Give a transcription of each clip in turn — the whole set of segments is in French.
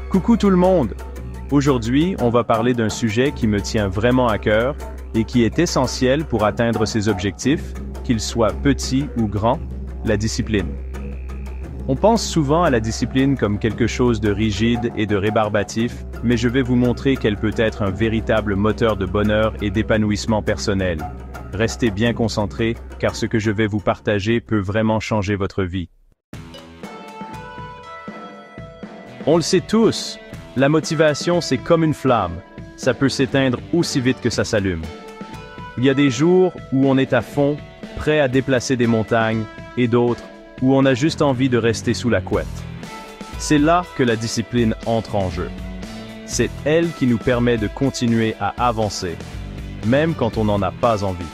Coucou tout le monde! Aujourd'hui, on va parler d'un sujet qui me tient vraiment à cœur et qui est essentiel pour atteindre ses objectifs, qu'ils soient petits ou grands, la discipline. On pense souvent à la discipline comme quelque chose de rigide et de rébarbatif, mais je vais vous montrer qu'elle peut être un véritable moteur de bonheur et d'épanouissement personnel. Restez bien concentrés, car ce que je vais vous partager peut vraiment changer votre vie. On le sait tous, la motivation c'est comme une flamme, ça peut s'éteindre aussi vite que ça s'allume. Il y a des jours où on est à fond, prêt à déplacer des montagnes, et d'autres où on a juste envie de rester sous la couette. C'est là que la discipline entre en jeu. C'est elle qui nous permet de continuer à avancer, même quand on n'en a pas envie.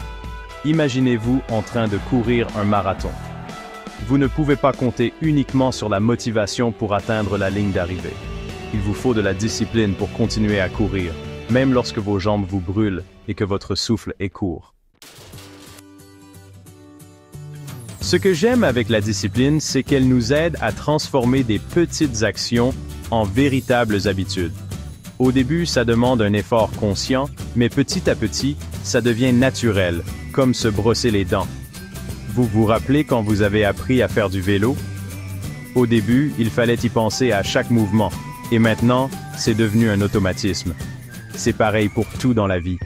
Imaginez-vous en train de courir un marathon. Vous ne pouvez pas compter uniquement sur la motivation pour atteindre la ligne d'arrivée. Il vous faut de la discipline pour continuer à courir, même lorsque vos jambes vous brûlent et que votre souffle est court. Ce que j'aime avec la discipline, c'est qu'elle nous aide à transformer des petites actions en véritables habitudes. Au début, ça demande un effort conscient, mais petit à petit, ça devient naturel, comme se brosser les dents. Vous vous rappelez quand vous avez appris à faire du vélo? Au début, il fallait y penser à chaque mouvement, et maintenant, c'est devenu un automatisme. C'est pareil pour tout dans la vie.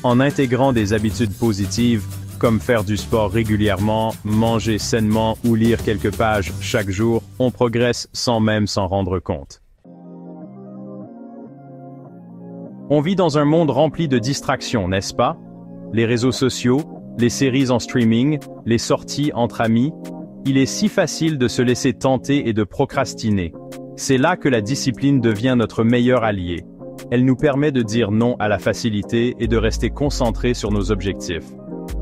En intégrant des habitudes positives, comme faire du sport régulièrement, manger sainement ou lire quelques pages chaque jour, on progresse sans même s'en rendre compte. On vit dans un monde rempli de distractions, n'est-ce pas? Les réseaux sociaux, les séries en streaming, les sorties entre amis. Il est si facile de se laisser tenter et de procrastiner. C'est là que la discipline devient notre meilleur allié. Elle nous permet de dire non à la facilité et de rester concentrés sur nos objectifs.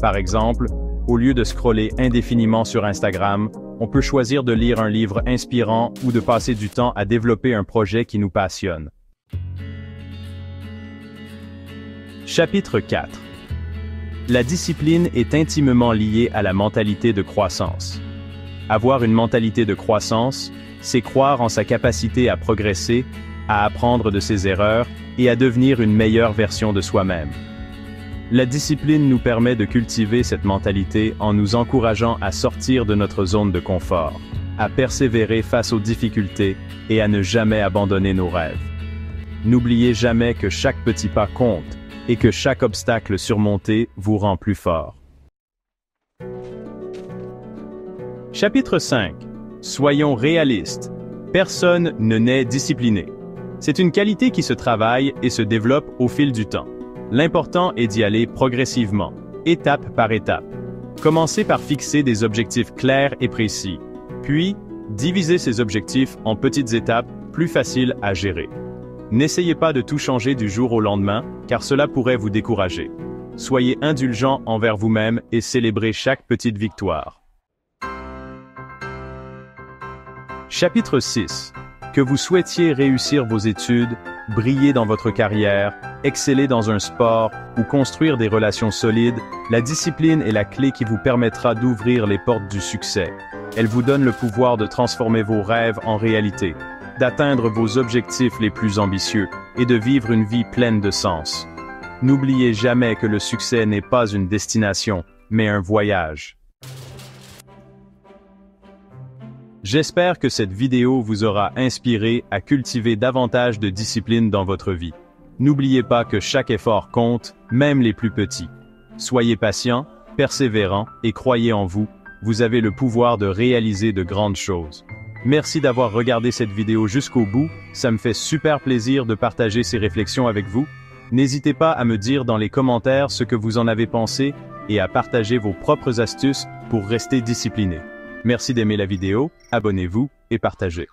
Par exemple, au lieu de scroller indéfiniment sur Instagram, on peut choisir de lire un livre inspirant ou de passer du temps à développer un projet qui nous passionne. Chapitre 4. La discipline est intimement liée à la mentalité de croissance. Avoir une mentalité de croissance, c'est croire en sa capacité à progresser, à apprendre de ses erreurs et à devenir une meilleure version de soi-même. La discipline nous permet de cultiver cette mentalité en nous encourageant à sortir de notre zone de confort, à persévérer face aux difficultés et à ne jamais abandonner nos rêves. N'oubliez jamais que chaque petit pas compte et que chaque obstacle surmonté vous rend plus fort. Chapitre 5. Soyons réalistes. Personne ne naît discipliné. C'est une qualité qui se travaille et se développe au fil du temps. L'important est d'y aller progressivement, étape par étape. Commencez par fixer des objectifs clairs et précis, puis divisez ces objectifs en petites étapes plus faciles à gérer. N'essayez pas de tout changer du jour au lendemain, car cela pourrait vous décourager. Soyez indulgent envers vous-même et célébrez chaque petite victoire. Chapitre 6. Que vous souhaitiez réussir vos études, briller dans votre carrière, exceller dans un sport ou construire des relations solides, la discipline est la clé qui vous permettra d'ouvrir les portes du succès. Elle vous donne le pouvoir de transformer vos rêves en réalité, d'atteindre vos objectifs les plus ambitieux et de vivre une vie pleine de sens. N'oubliez jamais que le succès n'est pas une destination, mais un voyage. J'espère que cette vidéo vous aura inspiré à cultiver davantage de discipline dans votre vie. N'oubliez pas que chaque effort compte, même les plus petits. Soyez patient, persévérant et croyez en vous, vous avez le pouvoir de réaliser de grandes choses. Merci d'avoir regardé cette vidéo jusqu'au bout, ça me fait super plaisir de partager ces réflexions avec vous. N'hésitez pas à me dire dans les commentaires ce que vous en avez pensé et à partager vos propres astuces pour rester discipliné. Merci d'aimer la vidéo, abonnez-vous et partagez.